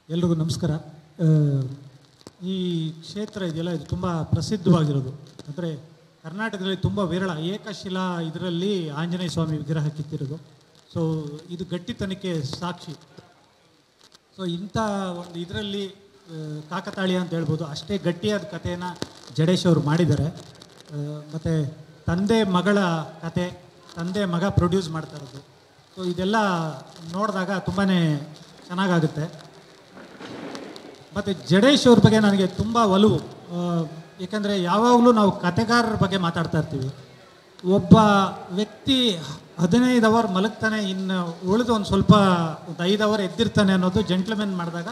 ಎಲ್ರಿಗೂ ನಮಸ್ಕಾರ. ಈ ಕ್ಷೇತ್ರ ಇದೆಯಲ್ಲ, ಇದು ತುಂಬ ಪ್ರಸಿದ್ಧವಾಗಿರೋದು. ಅಂದರೆ ಕರ್ನಾಟಕದಲ್ಲಿ ತುಂಬ ವಿರಳ ಏಕಶಿಲಾ ಇದರಲ್ಲಿ ಆಂಜನೇಯ ಸ್ವಾಮಿ ವಿಗ್ರಹ ಕಿತ್ತಿರೋದು. ಸೊ ಇದು ಗಟ್ಟಿತನಕ್ಕೆ ಸಾಕ್ಷಿ. ಸೊ ಇಂಥ ಒಂದು ಇದರಲ್ಲಿ ಕಾಕತಾಳೀಯ ಅಂತ ಹೇಳ್ಬೋದು. ಅಷ್ಟೇ ಗಟ್ಟಿಯಾದ ಕಥೆಯನ್ನು ಜಡೇಶ್ ಅವರು ಮಾಡಿದ್ದಾರೆ. ಮತ್ತು ತಂದೆ ಮಗಳ ಕತೆ, ತಂದೆ ಮಗ ಪ್ರೊಡ್ಯೂಸ್ ಮಾಡ್ತಾ ಇರೋದು. ಸೊ ಇದೆಲ್ಲ ನೋಡಿದಾಗ ತುಂಬಾ ಚೆನ್ನಾಗಾಗುತ್ತೆ. ಮತ್ತು ಜಡೇಶ್ ಅವ್ರ ಬಗ್ಗೆ ನನಗೆ ತುಂಬ ಒಲವು. ಏಕೆಂದರೆ ಯಾವಾಗಲೂ ನಾವು ಕತೆಗಾರರ ಬಗ್ಗೆ ಮಾತಾಡ್ತಾ ಇರ್ತೀವಿ. ಒಬ್ಬ ವ್ಯಕ್ತಿ 15 ಅವರ್ ಮಲಗ್ತಾನೆ, ಇನ್ನು ಉಳಿದು ಒಂದು ಸ್ವಲ್ಪ 5 ಅವರ್ ಎದ್ದಿರ್ತಾನೆ ಅನ್ನೋದು ಜೆಂಟ್ಲ್ಮೆನ್ ಮಾಡಿದಾಗ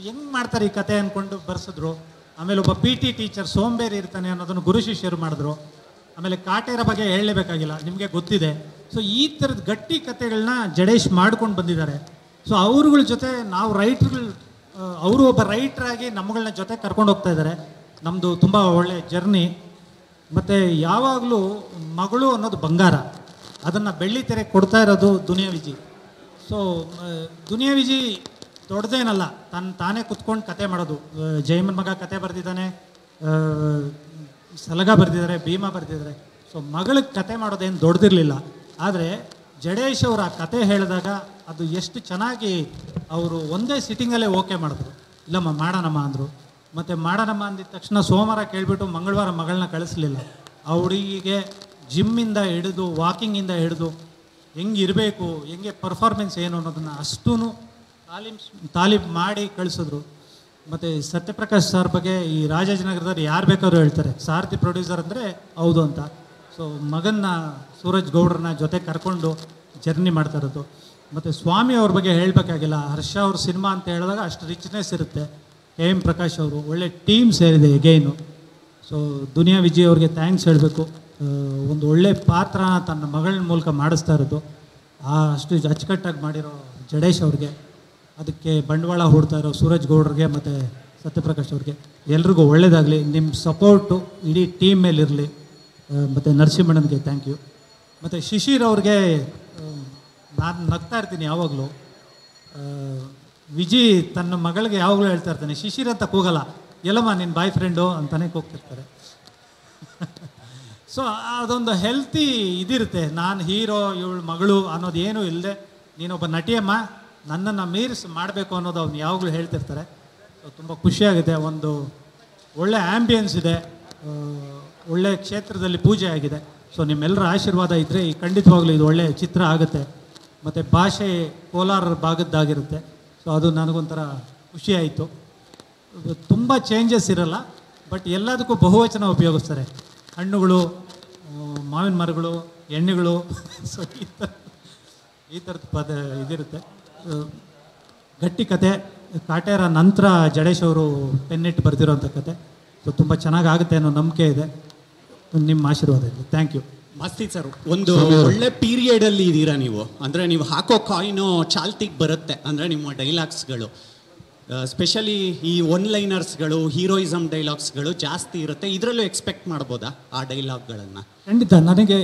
ಹೆಂಗೆ ಮಾಡ್ತಾರೆ ಈ ಕತೆ ಅಂದ್ಕೊಂಡು ಬರ್ಸಿದ್ರು. ಆಮೇಲೆ ಒಬ್ಬ PT ಟೀಚರ್ ಸೋಂಬೇರಿ ಇರ್ತಾನೆ ಅನ್ನೋದನ್ನು ಗುರು ಶಿಷ್ಯರು ಮಾಡಿದ್ರು. ಆಮೇಲೆ ಕಾಟೇರ ಬಗ್ಗೆ ಹೇಳಲೇಬೇಕಾಗಿಲ್ಲ, ನಿಮಗೆ ಗೊತ್ತಿದೆ. ಸೊ ಈ ಥರದ ಗಟ್ಟಿ ಕತೆಗಳನ್ನ ಜಡೇಶ್ ಮಾಡ್ಕೊಂಡು ಬಂದಿದ್ದಾರೆ. ಸೊ ಅವ್ರಗಳ ಜೊತೆ ನಾವು ರೈಟ್ರುಗಳು, ಅವರು ಒಬ್ಬ ರೈಟ್ರಾಗಿ ನಮ್ಮಗಳನ್ನ ಜೊತೆ ಕರ್ಕೊಂಡು ಹೋಗ್ತಾ ಇದ್ದಾರೆ. ನಮ್ಮದು ತುಂಬ ಒಳ್ಳೆಯ ಜರ್ನಿ. ಮತ್ತು ಯಾವಾಗಲೂ ಮಗಳು ಅನ್ನೋದು ಬಂಗಾರ, ಅದನ್ನು ಬೆಳ್ಳಿ ತೆರೆ ಕೊಡ್ತಾ ಇರೋದು ದುನಿಯಾ ವಿಜಿ. ಸೊ ದುನಿಯಾ ವಿಜಿ ದೊಡ್ಡದೇನಲ್ಲ, ತಾನೇ ಕುತ್ಕೊಂಡು ಕತೆ ಮಾಡೋದು. ಜಯಮನ್ ಮಗ ಕತೆ ಬರೆದಿದ್ದಾನೆ, ಸಲಗ ಬರೆದಿದ್ದಾರೆ, ಭೀಮಾ ಬರೆದಿದ್ದಾರೆ. ಸೊ ಮಗಳಿಗೆ ಕತೆ ಮಾಡೋದೇನು ದೊಡ್ಡದಿರಲಿಲ್ಲ. ಆದರೆ ಜಡೇಶ್ ಅವರು ಆ ಕತೆ ಹೇಳಿದಾಗ ಅದು ಎಷ್ಟು ಚೆನ್ನಾಗಿ ಅವರು ಒಂದೇ ಸಿಟ್ಟಿಂಗಲ್ಲೇ ಓಕೆ ಮಾಡಿದ್ರು. ಇಲ್ಲಮ್ಮ ಮಾಡೋಣಮ್ಮ ಅಂದರು. ಮತ್ತು ಮಾಡೋಣಮ್ಮ ಅಂದಿದ ತಕ್ಷಣ ಸೋಮವಾರ ಕೇಳಿಬಿಟ್ಟು ಮಂಗಳವಾರ ಮಗಳನ್ನ ಕಳಿಸ್ಲಿಲ್ಲ. ಆ ಹುಡುಗಿಗೆ ಜಿಮ್ಮಿಂದ ಹಿಡಿದು ವಾಕಿಂಗಿಂದ ಹಿಡಿದು ಹೆಂಗಿರಬೇಕು, ಹೆಂಗೆ ಪರ್ಫಾರ್ಮೆನ್ಸ್ ಏನು ಅನ್ನೋದನ್ನು ಅಷ್ಟೂ ತಾಲೀಮ್ ಮಾಡಿ ಕಳಿಸಿದ್ರು. ಮತ್ತು ಸತ್ಯಪ್ರಕಾಶ್ ಸರ್ ಬಗ್ಗೆ ಈ ರಾಜಾಜಿನಗರದಲ್ಲಿ ಯಾರು ಬೇಕಾದ್ರೂ ಹೇಳ್ತಾರೆ, ಸಾರಥಿ ಪ್ರೊಡ್ಯೂಸರ್ ಅಂದರೆ ಹೌದು ಅಂತ. ಸೊ ಮಗನ್ನ ಸೂರಜ್ ಗೌಡ್ರನ್ನ ಜೊತೆ ಕರ್ಕೊಂಡು ಜರ್ನಿ ಮಾಡ್ತಾ ಇರೋದು. ಮತ್ತು ಸ್ವಾಮಿ ಅವ್ರ ಬಗ್ಗೆ ಹೇಳಬೇಕಾಗಿಲ್ಲ. ಹರ್ಷ ಅವ್ರ ಸಿನಿಮಾ ಅಂತ ಹೇಳಿದಾಗ ಅಷ್ಟು ರಿಚ್ನೆಸ್ ಇರುತ್ತೆ. KM ಪ್ರಕಾಶ್ ಅವರು ಒಳ್ಳೆ ಟೀಮ್ ಸೇರಿದೆ ಎಗೈನು. ಸೊ ದುನಿಯಾ ವಿಜಯ್ ಅವ್ರಿಗೆ ಥ್ಯಾಂಕ್ಸ್ ಹೇಳಬೇಕು. ಒಂದು ಒಳ್ಳೆ ಪಾತ್ರನ ತನ್ನ ಮಗಳ ಮೂಲಕ ಮಾಡಿಸ್ತಾ ಇರೋದು. ಅಷ್ಟು ಅಚ್ಚುಕಟ್ಟಾಗಿ ಮಾಡಿರೋ ಜಡೇಶ್ ಅವ್ರಿಗೆ, ಅದಕ್ಕೆ ಬಂಡವಾಳ ಹೂಡ್ತಾ ಇರೋ ಸೂರಜ್ ಗೌಡ್ರಿಗೆ ಮತ್ತು ಸತ್ಯಪ್ರಕಾಶ್ ಅವ್ರಿಗೆ ಎಲ್ರಿಗೂ ಒಳ್ಳೆಯದಾಗಲಿ. ನಿಮ್ಮ ಸಪೋರ್ಟು ಇಡೀ ಟೀಮ್ ಮೇಲಿರಲಿ. ಮತ್ತು ನರಸಿಂಹಣ್ಣನಿಗೆ ಥ್ಯಾಂಕ್ ಯು. ಮತ್ತು ಶಿಶಿರ್ ಅವ್ರಿಗೆ ನಾನು ನಗ್ತಾ ಇರ್ತೀನಿ ಯಾವಾಗಲೂ. ವಿಜಿ ತನ್ನ ಮಗಳಿಗೆ ಯಾವಾಗಲೂ ಹೇಳ್ತಾ ಇರ್ತಾನೆ, ಶಿಶಿರ್ ಅಂತ ಕೂಗಲ್ಲ, ಎಲ್ಲಮ್ಮ ನಿನ್ನ ಬಾಯ್ ಫ್ರೆಂಡು ಅಂತಲೇ ಕೂಗ್ತಿರ್ತಾರೆ. ಸೊ ಅದೊಂದು ಹೆಲ್ತಿ ಇದಿರುತ್ತೆ. ನಾನು ಹೀರೋ, ಇವಳು ಮಗಳು ಅನ್ನೋದೇನೂ ಇಲ್ಲದೆ ನೀನೊಬ್ಬ ನಟಿಯಮ್ಮ, ನನ್ನನ್ನು ಮೀರಿಸಿ ಮಾಡಬೇಕು ಅನ್ನೋದು ಅವ್ನು ಯಾವಾಗಲೂ ಹೇಳ್ತಿರ್ತಾರೆ. ಸೊ ತುಂಬ ಖುಷಿಯಾಗಿದೆ. ಒಂದು ಒಳ್ಳೆ ಆ್ಯಂಬಿಯನ್ಸ್ ಇದೆ, ಒಳ್ಳೆ ಕ್ಷೇತ್ರದಲ್ಲಿ ಪೂಜೆ ಆಗಿದೆ. ಸೊ ನಿಮ್ಮೆಲ್ಲರ ಆಶೀರ್ವಾದ ಇದ್ದರೆ ಈ ಖಂಡಿತವಾಗ್ಲೂ ಇದು ಒಳ್ಳೆಯ ಚಿತ್ರ ಆಗುತ್ತೆ. ಮತ್ತು ಭಾಷೆ ಕೋಲಾರ ಭಾಗದ್ದಾಗಿರುತ್ತೆ. ಸೊ ಅದು ನನಗೊಂಥರ ಖುಷಿಯಾಯಿತು. ತುಂಬ ಚೇಂಜಸ್ ಇರಲ್ಲ, ಬಟ್ ಎಲ್ಲದಕ್ಕೂ ಬಹುವಚನ ಉಪಯೋಗಿಸ್ತಾರೆ. ಹಣ್ಣುಗಳು, ಮಾವಿನ ಮರಗಳು, ಎಣ್ಣೆಗಳು. ಸೊ ಈ ಥರದ ಪದ ಇದಿರುತ್ತೆ. ಗಟ್ಟಿ ಕತೆ, ಕಾಟೇರ ನಂತರ ಜಡೇಶ್ ಅವರು ಪೆನ್ನಿಟ್ಟು ಬರೆದಿರೋಂಥ ಕತೆ. ಸೊ ತುಂಬ ಚೆನ್ನಾಗಾಗುತ್ತೆ ಅನ್ನೋ ನಂಬಿಕೆ ಇದೆ. ನಿಮ್ಮ ಆಶೀರ್ವಾದ ಇದೆ. Thank you. ಮಸ್ತಿ ಸರ್. ಒಂದು ಒಳ್ಳೆ ಪೀರಿಯಡಲ್ಲಿ ಇದ್ದೀರಾ ನೀವು. ಅಂದರೆ ನೀವು ಹಾಕೋ ಕಾಯಿನು ಚಾಲ್ತಿಗೆ ಬರುತ್ತೆ. ಅಂದರೆ ನಿಮ್ಮ ಡೈಲಾಗ್ಸ್ಗಳು, ಸ್ಪೆಷಲಿ ಈ ಒನ್ ಲೈನರ್ಸ್ಗಳು, ಹೀರೋಯಿಸಮ್ ಡೈಲಾಗ್ಸ್ಗಳು ಜಾಸ್ತಿ ಇರುತ್ತೆ. ಇದರಲ್ಲೂ ಎಕ್ಸ್ಪೆಕ್ಟ್ ಮಾಡ್ಬೋದಾ ಆ ಡೈಲಾಗ್ಗಳನ್ನು? ಖಂಡಿತ. ನನಗೆ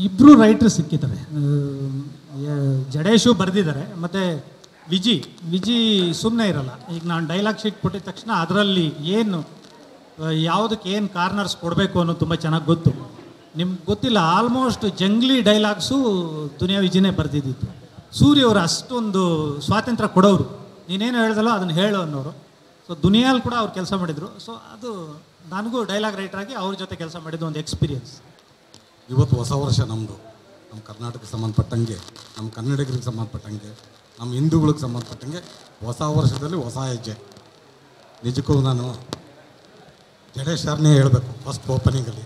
ಇಬ್ಬರು ರೈಟ್ರು ಸಿಕ್ಕಿದ್ದಾರೆ. ಜಡೇಶು ಬರೆದಿದ್ದಾರೆ, ಮತ್ತು ವಿಜಿ ಸುಮ್ಮನೆ ಇರಲ್ಲ. ಈಗ ನಾನು ಡೈಲಾಗ್ ಶೀಟ್ ಕೊಟ್ಟಿದ ತಕ್ಷಣ ಅದರಲ್ಲಿ ಏನು ಯಾವುದಕ್ಕೆ ಏನು ಕಾರ್ನರ್ಸ್ ಕೊಡಬೇಕು ಅನ್ನೋದು ತುಂಬ ಚೆನ್ನಾಗಿ ಗೊತ್ತು. ನಿಮ್ಗೆ ಗೊತ್ತಿಲ್ಲ, ಆಲ್ಮೋಸ್ಟ್ ಜಂಗ್ಲಿ ಡೈಲಾಗ್ಸು ದುನಿಯಾ ವಿಜಿನೇ ಬರೆದಿದ್ದಿತ್ತು. ಸೂರ್ಯ ಅವರು ಅಷ್ಟೊಂದು ಸ್ವಾತಂತ್ರ್ಯ ಕೊಡೋರು, ನೀನೇನು ಹೇಳ್ದಲ್ಲೋ ಅದನ್ನು ಹೇಳು ಅನ್ನೋರು. ಸೊ ದುನಿಯಾಲ್ ಕೂಡ ಅವ್ರು ಕೆಲಸ ಮಾಡಿದರು. ಸೊ ಅದು ನನಗೂ ಡೈಲಾಗ್ ರೈಟ್ರಾಗಿ ಅವ್ರ ಜೊತೆ ಕೆಲಸ ಮಾಡಿದ್ದು ಒಂದು ಎಕ್ಸ್ಪೀರಿಯನ್ಸ್. ಇವತ್ತು ಹೊಸ ವರ್ಷ ನಮ್ಮದು, ನಮ್ಮ ಕರ್ನಾಟಕಕ್ಕೆ ಸಂಬಂಧಪಟ್ಟಂಗೆ, ನಮ್ಮ ಕನ್ನಡಿಗರಿಗೆ ಸಂಬಂಧಪಟ್ಟಂಗೆ, ನಮ್ಮ ಹಿಂದೂಗಳಿಗೆ ಸಂಬಂಧಪಟ್ಟಂಗೆ ಹೊಸ ವರ್ಷದಲ್ಲಿ ಹೊಸ ಹೆಜ್ಜೆ. ನಿಜಕ್ಕೂ ನಾನು ಜಡೇಶ್ ಸರ್ನೇ ಹೇಳಬೇಕು ಫಸ್ಟ್ ಓಪನಿಂಗಲ್ಲಿ.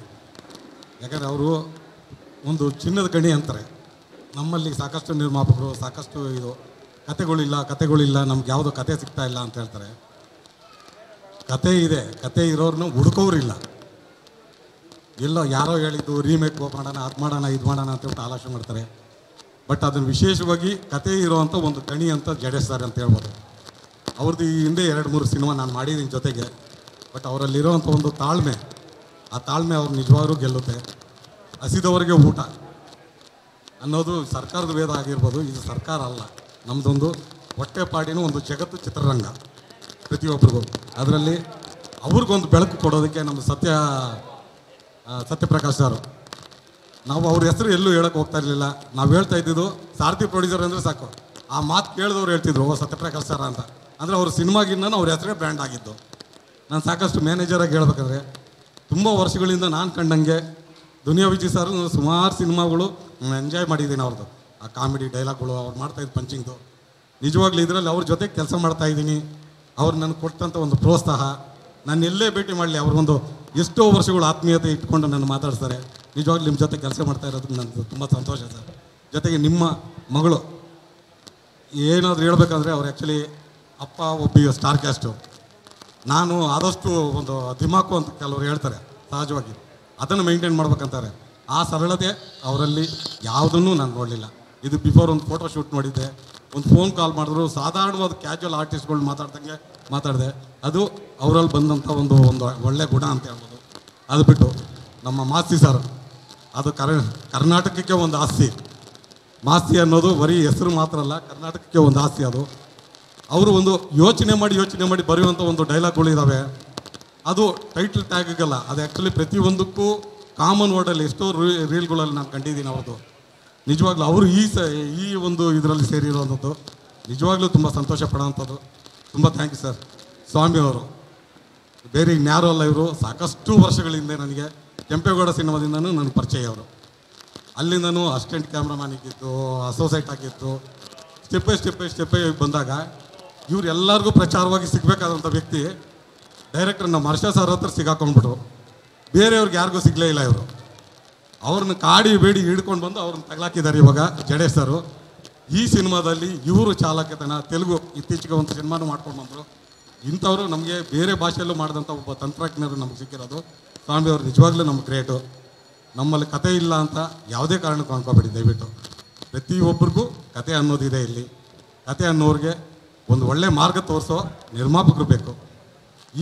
ಯಾಕಂದರೆ ಅವರು ಒಂದು ಚಿನ್ನದ ಗಣಿ ಅಂತಾರೆ. ನಮ್ಮಲ್ಲಿ ಸಾಕಷ್ಟು ನಿರ್ಮಾಪಕರು, ಸಾಕಷ್ಟು ಇದು ಕತೆಗಳಿಲ್ಲ, ನಮ್ಗೆ ಯಾವುದೋ ಕತೆ ಸಿಗ್ತಾ ಇಲ್ಲ ಅಂತ ಹೇಳ್ತಾರೆ. ಕತೆ ಇದೆ, ಕತೆ ಇರೋರನ್ನ ಹುಡುಕೋರಿಲ್ಲ. ಎಲ್ಲೋ ಯಾರೋ ಹೇಳಿದ್ದು ರೀಮೇಕ್ ಮಾಡೋಣ, ಅದು ಮಾಡೋಣ, ಇದು ಮಾಡೋಣ ಅಂತ ಹೇಳ್ಬಿಟ್ಟು ಆಲೋಚನೆ ಮಾಡ್ತಾರೆ. ಬಟ್ ಅದನ್ನು ವಿಶೇಷವಾಗಿ ಕತೆ ಇರೋವಂಥ ಒಂದು ಗಣಿ ಅಂತ ಜಡೇಶ್ ಸರ್ ಅಂತ ಹೇಳ್ಬೋದು. ಅವ್ರದ್ದು ಈ ಹಿಂದೆ 2-3 ಸಿನಿಮಾ ನಾನು ಮಾಡಿದ್ದೀನಿ ಜೊತೆಗೆ. ಬಟ್ ಅವರಲ್ಲಿರೋವಂಥ ಒಂದು ತಾಳ್ಮೆ, ಆ ತಾಳ್ಮೆ ಅವ್ರು ನಿಜವಾಗ್ಲೂ ಗೆಲ್ಲುತ್ತೆ. ಹಸಿದವರಿಗೆ ಊಟ ಅನ್ನೋದು ಸರ್ಕಾರದ ವೇದ ಆಗಿರ್ಬೋದು, ಇದು ಸರ್ಕಾರ ಅಲ್ಲ, ನಮ್ಮದೊಂದು ಹೊಟ್ಟೆಪಾಡಿನ ಒಂದು ಜಗತ್ತು ಚಿತ್ರರಂಗ ಪ್ರತಿಯೊಬ್ಬರಿಗೂ. ಅದರಲ್ಲಿ ಅವ್ರಿಗೊಂದು ಬೆಳಕು ಕೊಡೋದಕ್ಕೆ ನಮ್ಮ ಸತ್ಯಪ್ರಕಾಶ್ ಸರ್. ನಾವು ಅವ್ರ ಹೆಸರು ಎಲ್ಲೂ ಹೇಳೋಕೆ ಹೋಗ್ತಾ ಇರಲಿಲ್ಲ. ನಾವು ಹೇಳ್ತಾ ಇದ್ದಿದ್ದು ಸಾರಥಿ ಪ್ರೊಡ್ಯೂಸರ್ ಅಂದರೆ ಸಾಕು, ಆ ಮಾತು ಕೇಳಿದವ್ರು ಹೇಳ್ತಿದ್ರು ಓ ಸತ್ಯಪ್ರಕಾಶ್ ಸರ್ ಅಂತ. ಅಂದರೆ ಅವ್ರ ಸಿನಿಮಾಗಿನ್ನ ಅವ್ರ ಹೆಸರೇ ಬ್ರ್ಯಾಂಡ್ ಆಗಿದ್ದು. ನಾನು ಸಾಕಷ್ಟು ಮ್ಯಾನೇಜರಾಗಿ ಹೇಳ್ಬೇಕಾದ್ರೆ ತುಂಬ ವರ್ಷಗಳಿಂದ ನಾನು ಕಂಡಂಗೆ ದುನಿಯಾ ವಿಜಯ್ ಸರ್ ಸುಮಾರು ಸಿನಿಮಾಗಳು ಎಂಜಾಯ್ ಮಾಡಿದ್ದೀನಿ ಅವ್ರದ್ದು. ಆ ಕಾಮಿಡಿ ಡೈಲಾಗ್ಗಳು ಅವ್ರು ಮಾಡ್ತಾಯಿದ್ದು ಪಂಚಿಂಗ್ದು ನಿಜವಾಗ್ಲೂ ಇದರಲ್ಲಿ ಅವ್ರ ಜೊತೆ ಕೆಲಸ ಮಾಡ್ತಾಯಿದ್ದೀನಿ. ಅವ್ರು ನನಗೆ ಕೊಟ್ಟಂಥ ಒಂದು ಪ್ರೋತ್ಸಾಹ, ನಾನು ಎಲ್ಲೇ ಭೇಟಿ ಮಾಡಲಿ ಅವ್ರಿಗೊಂದು ಎಷ್ಟೋ ವರ್ಷಗಳು ಆತ್ಮೀಯತೆ ಇಟ್ಕೊಂಡು ನನ್ನ ಮಾತಾಡ್ತಾರೆ. ನಿಜವಾಗ್ಲೂ ನಿಮ್ಮ ಜೊತೆ ಕೆಲಸ ಮಾಡ್ತಾ ಇರೋದಕ್ಕೆ ನನಗೆ ತುಂಬ ಸಂತೋಷ ಸರ್. ಜೊತೆಗೆ ನಿಮ್ಮ ಮಗಳು ಏನಾದರೂ ಹೇಳ್ಬೇಕಂದ್ರೆ ಅವ್ರು ಆ್ಯಕ್ಚುಲಿ ಅಪ್ಪ ಒಬ್ಬ ಸ್ಟಾರ್ ಕ್ಯಾಸ್ಟು. ನಾನು ಆದಷ್ಟು ಒಂದು ದಿಮಾಕು ಅಂತ ಕೆಲವರು ಹೇಳ್ತಾರೆ ಸಹಜವಾಗಿ, ಅದನ್ನು ಮೇಂಟೈನ್ ಮಾಡ್ಬೇಕಂತಾರೆ. ಆ ಸರಳತೆ ಅವರಲ್ಲಿ ಯಾವುದನ್ನೂ ನಾನು ನೋಡಲಿಲ್ಲ. ಇದು ಬಿಫೋರ್ ಒಂದು ಫೋಟೋ ಶೂಟ್ ನೋಡಿದ್ದೆ, ಒಂದು ಫೋನ್ ಕಾಲ್ ಮಾಡಿದ್ರು, ಸಾಧಾರಣವಾದ ಕ್ಯಾಶುವಲ್ ಆರ್ಟಿಸ್ಟ್ಗಳು ಮಾತಾಡ್ದಂಗೆ ಮಾತಾಡಿದೆ. ಅದು ಅವರಲ್ಲಿ ಬಂದಂಥ ಒಂದು ಒಳ್ಳೆ ಗುಣ ಅಂತ ಹೇಳ್ಬೋದು. ಅದು ಬಿಟ್ಟು ನಮ್ಮ ಮಾಸ್ತಿ ಸರ್, ಅದು ಕರ್ನಾಟಕಕ್ಕೆ ಒಂದು ಆಸ್ತಿ. ಮಾಸ್ತಿ ಅನ್ನೋದು ಬರೀ ಹೆಸರು ಮಾತ್ರ ಅಲ್ಲ, ಕರ್ನಾಟಕಕ್ಕೆ ಒಂದು ಆಸ್ತಿ. ಅದು ಅವರು ಒಂದು ಯೋಚನೆ ಮಾಡಿ ಬರೆಯುವಂಥ ಒಂದು ಡೈಲಾಗ್ಗಳು ಇದ್ದಾವೆ. ಅದು ಟೈಟಲ್ ಟ್ಯಾಗಲ್ಲ, ಅದು ಆ್ಯಕ್ಚುಲಿ ಪ್ರತಿಯೊಂದಕ್ಕೂ ಕಾಮನ್ ವರ್ಡಲ್ಲಿ ಎಷ್ಟೋ ರೀಲ್ಗಳಲ್ಲಿ ನಾನು ಕಂಡಿದ್ದೀನಿ ಅವ್ರದ್ದು. ನಿಜವಾಗ್ಲೂ ಅವರು ಈ ಒಂದು ಇದರಲ್ಲಿ ಸೇರಿರುವಂಥದ್ದು ನಿಜವಾಗ್ಲೂ ತುಂಬ ಸಂತೋಷ ಪಡೋವಂಥದ್ದು. ತುಂಬ ಥ್ಯಾಂಕ್ ಯು ಸರ್. ಸ್ವಾಮಿಯವರು ಬೇರೆ ಇನ್ಯಾರು ಅಲ್ಲ, ಇವರು ಸಾಕಷ್ಟು ವರ್ಷಗಳಿಂದ ನನಗೆ ಕೆಂಪೇಗೌಡ ಸಿನಿಮಾದಿಂದನೂ ನನಗೆ ಪರಿಚಯ. ಅವರು ಅಲ್ಲಿಂದನೂ ಅಸಿಸ್ಟೆಂಟ್ ಕ್ಯಾಮ್ರಾಮ್ಯಾನ್ ಆಗಿದ್ದು, ಅಸೋಸಿಯೇಟ್ ಆಗಿತ್ತು. ಸ್ಟೆಪ್ ಬೈ ಬಂದಾಗ ಇವ್ರು ಎಲ್ಲರಿಗೂ ಪ್ರಚಾರವಾಗಿ ಸಿಗಬೇಕಾದಂಥ ವ್ಯಕ್ತಿ ಡೈರೆಕ್ಟರ್ ನಮ್ಮ ಹರ್ಷ ಸರ್ ಹತ್ರ ಸಿಗಾಕೊಂಡ್ಬಿಟ್ರು. ಬೇರೆಯವ್ರಿಗೆ ಯಾರಿಗೂ ಸಿಗಲೇ ಇಲ್ಲ. ಇವರು ಅವ್ರನ್ನ ಕಾಡಿ ಬೇಡಿ ಹಿಡ್ಕೊಂಡು ಬಂದು ಅವ್ರನ್ನ ತಗಲಾಕಿದ್ದಾರೆ ಇವಾಗ ಜಡೇಶ್ ಸರು. ಈ ಸಿನಿಮಾದಲ್ಲಿ ಇವರು ಚಾಲಕತನ ತೆಲುಗು ಇತ್ತೀಚೆಗೆ ಒಂದು ಸಿನಿಮಾನು ಮಾಡ್ಕೊಂಡು ಬಂದರು. ಇಂಥವರು ನಮಗೆ ಬೇರೆ ಭಾಷೆಯಲ್ಲೂ ಮಾಡಿದಂಥ ಒಬ್ಬ ತಂತ್ರಜ್ಞರು ನಮಗೆ ಸಿಕ್ಕಿರೋದು. ಸ್ವಾಮಿಯವರು ನಿಜವಾಗ್ಲೂ ನಮ್ಗೆ ಗ್ರೇಟು. ನಮ್ಮಲ್ಲಿ ಕತೆ ಇಲ್ಲ ಅಂತ ಯಾವುದೇ ಕಾರಣಕ್ಕೂ ಅನ್ಕೋಬೇಡಿ ದಯವಿಟ್ಟು. ಪ್ರತಿಯೊಬ್ಬರಿಗೂ ಕತೆ ಅನ್ನೋದಿದೆ ಇಲ್ಲಿ. ಕತೆ ಅನ್ನೋರಿಗೆ ಒಂದು ಒಳ್ಳೆ ಮಾರ್ಗ ತೋರಿಸೋ ನಿರ್ಮಾಪಕರು ಬೇಕು.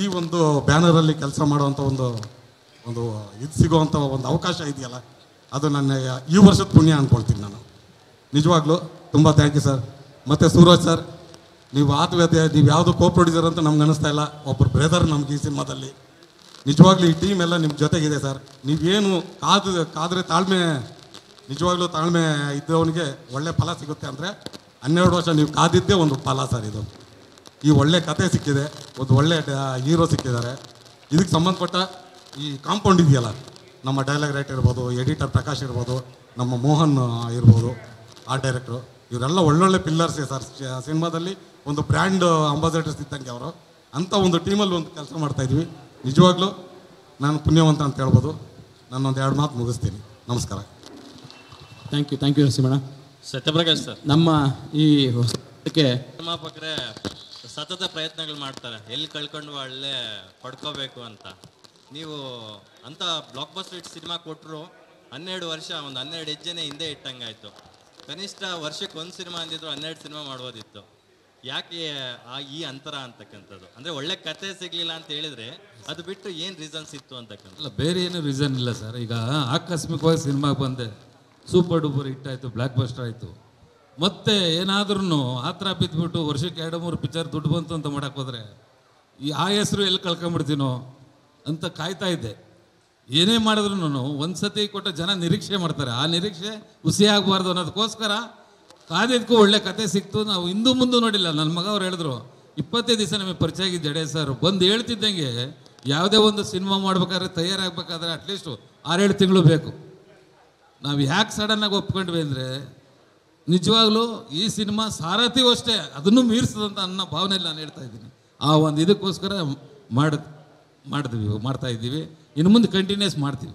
ಈ ಒಂದು ಬ್ಯಾನರಲ್ಲಿ ಕೆಲಸ ಮಾಡುವಂಥ ಒಂದು ಇದು ಸಿಗುವಂಥ ಒಂದು ಅವಕಾಶ ಇದೆಯಲ್ಲ, ಅದು ನನ್ನ ಈ ವರ್ಷದ ಪುಣ್ಯ ಅಂದ್ಕೊಳ್ತೀನಿ ನಾನು. ನಿಜವಾಗ್ಲೂ ತುಂಬ ಥ್ಯಾಂಕ್ ಯು ಸರ್. ಮತ್ತು ಸೂರಜ್ ಸರ್, ನೀವು ಆತ್ಮೀಯತೆ, ನೀವು ಯಾವುದು ಕೋ ಪ್ರೊಡ್ಯೂಸರ್ ಅಂತ ನಮ್ಗೆ ಅನ್ನಿಸ್ತಾ ಇಲ್ಲ, ಒಬ್ಬರು ಬ್ರದರ್ ನಮ್ಗೆ ಈ ಸಿನಿಮಾದಲ್ಲಿ. ನಿಜವಾಗ್ಲೂ ಈ ಟೀಮ್ ಎಲ್ಲ ನಿಮ್ಮ ಜೊತೆಗಿದೆ ಸರ್. ನೀವೇನು ಕಾದರೆ ತಾಳ್ಮೆ, ನಿಜವಾಗ್ಲೂ ತಾಳ್ಮೆ ಇದ್ದವನಿಗೆ ಒಳ್ಳೆ ಫಲ ಸಿಗುತ್ತೆ. ಅಂದರೆ 12 ವರ್ಷ ನೀವು ಕಾದಿದ್ದೇ ಒಂದು ಫಲ ಸರ್ ಇದು. ಈ ಒಳ್ಳೆ ಕತೆ ಸಿಕ್ಕಿದೆ, ಒಂದು ಒಳ್ಳೆ ಹೀರೋ ಸಿಕ್ಕಿದ್ದಾರೆ. ಇದಕ್ಕೆ ಸಂಬಂಧಪಟ್ಟ ಈ ಕಾಂಪೌಂಡ್ ಇದೆಯಲ್ಲ, ನಮ್ಮ ಡೈಲಾಗ್ ರೈಟರ್ ಇರ್ಬೋದು, ಎಡಿಟರ್ ಪ್ರಕಾಶ್ ಇರ್ಬೋದು, ನಮ್ಮ ಮೋಹನ್ ಇರ್ಬೋದು, ಆರ್ಟ್ ಡೈರೆಕ್ಟ್ರು, ಇವರೆಲ್ಲ ಒಳ್ಳೊಳ್ಳೆ ಪಿಲ್ಲರ್ಸೇ ಸರ್. ಸಿನಿಮಾದಲ್ಲಿ ಒಂದು ಬ್ರ್ಯಾಂಡ್ ಅಂಬಾಸಿಡರ್ಸ್ ಇದ್ದಂಗೆ ಅವರು. ಅಂಥ ಒಂದು ಟೀಮಲ್ಲಿ ಒಂದು ಕೆಲಸ ಮಾಡ್ತಾಯಿದ್ವಿ. ನಿಜವಾಗ್ಲೂ ನಾನು ಪುಣ್ಯವಂತ ಅಂತ ಹೇಳ್ಬೋದು. ನಾನೊಂದು 2 ಮಾತು ಮುಗಿಸ್ತೀನಿ. ನಮಸ್ಕಾರ. ಥ್ಯಾಂಕ್ ಯು ನರಸಿಂಹಣ್ಣ. ಸತ್ಯಪ್ರಕಾಶ್ ಸರ್, ನಮ್ಮ ಈ ಹೊಸಕ್ಕೆ ನಿರ್ಮಾಪಕರೇ ಸತತ ಪ್ರಯತ್ನಗಳು ಮಾಡ್ತಾರೆ, ಎಲ್ಲಿ ಕಳ್ಕೊಂಡು ಒಳ್ಳೆ ಪಡ್ಕೋಬೇಕು ಅಂತ. ನೀವು ಅಂತ ಬ್ಲಾಕ್ ಬಸ್ಟರ್ ಹಿಟ್ ಸಿನಿಮಾ ಕೊಟ್ಟರು 12 ವರ್ಷ, ಒಂದು 12 ಹೆಜ್ಜೆನೇ ಹಿಂದೆ ಇಟ್ಟಂಗಾಯ್ತು. ಕನಿಷ್ಠ ವರ್ಷಕ್ಕೆ 1 ಸಿನಿಮಾ ಅಂದಿದ್ರು 12 ಸಿನಿಮಾ ಮಾಡ್ಬೋದಿತ್ತು. ಯಾಕೆ ಈ ಅಂತರ ಅಂತಕ್ಕಂಥದ್ದು? ಅಂದರೆ ಒಳ್ಳೆ ಕತೆ ಸಿಗಲಿಲ್ಲ ಅಂತ ಹೇಳಿದರೆ ಅದು ಬಿಟ್ಟು ಏನು ರೀಸನ್ಸ್ ಇತ್ತು ಅಂತಕ್ಕಂಥ? ಅಲ್ಲ, ಬೇರೆ ಏನು ರೀಸನ್ ಇಲ್ಲ ಸರ್. ಈಗ ಆಕಸ್ಮಿಕವಾಗಿ ಸಿನಿಮಾಗೆ ಬಂದೆ, ಸೂಪರ್ ಡೂಪರ್ ಹಿಟ್ ಆಯಿತು, ಬ್ಲ್ಯಾಕ್ ಬಸ್ಟರ್ ಆಯಿತು. ಮತ್ತೆ ಏನಾದ್ರೂ ಆ ಥರ ಬಿದ್ದುಬಿಟ್ಟು ವರ್ಷಕ್ಕೆ 2-3 ಪಿಕ್ಚರ್ ದುಡ್ಡು ಬಂತು ಅಂತ ಮಾಡೋಕ್ಕೆ ಹೋದರೆ ಆ ಹೆಸರು ಎಲ್ಲಿ ಕಳ್ಕೊಂಬಿಡ್ತೀನೋ ಅಂತ ಕಾಯ್ತಾ ಇದ್ದೆ. ಏನೇ ಮಾಡಿದ್ರು ಒಂದು ಸತಿ ಕೊಟ್ಟ ಜನ ನಿರೀಕ್ಷೆ ಮಾಡ್ತಾರೆ, ಆ ನಿರೀಕ್ಷೆ ಹುಸಿ ಆಗಬಾರ್ದು ಅನ್ನೋದಕ್ಕೋಸ್ಕರ ಕಾದಿದ್ದಕ್ಕೂ ಒಳ್ಳೆ ಕತೆ ಸಿಕ್ತು. ನಾವು ಹಿಂದೂ ಮುಂದೆ ನೋಡಿಲ್ಲ. ನನ್ನ ಮಗ ಅವ್ರು ಹೇಳಿದ್ರು 25 ದಿವಸ ನಮಗೆ ಪರಿಚಯ ಆಗಿದ್ದು ಜಡೇಶ್ ಸರ್. ಬಂದು ಹೇಳ್ತಿದ್ದಂಗೆ ಯಾವುದೇ ಒಂದು ಸಿನಿಮಾ ಮಾಡ್ಬೇಕಾದ್ರೆ, ತಯಾರಾಗಬೇಕಾದ್ರೆ ಅಟ್ಲೀಸ್ಟು 6-7 ತಿಂಗಳು ಬೇಕು. ನಾವು ಯಾಕೆ ಸಡನ್ನಾಗಿ ಒಪ್ಕೊಂಡ್ವಿ ಅಂದರೆ, ನಿಜವಾಗ್ಲೂ ಈ ಸಿನಿಮಾ ಸಾರಥಿಯೂ ಅಷ್ಟೇ ಅದನ್ನು ಮೀರಿಸದಂತ ಅನ್ನೋ ಭಾವನೆಯಲ್ಲಿ ನಾನು ಹೇಳ್ತಾ ಇದ್ದೀನಿ. ಆ ಒಂದು ಇದಕ್ಕೋಸ್ಕರ ಮಾಡ್ತಾ ಇದ್ದೀವಿ. ಇನ್ನು ಮುಂದೆ ಕಂಟಿನ್ಯೂಸ್ ಮಾಡ್ತೀವಿ.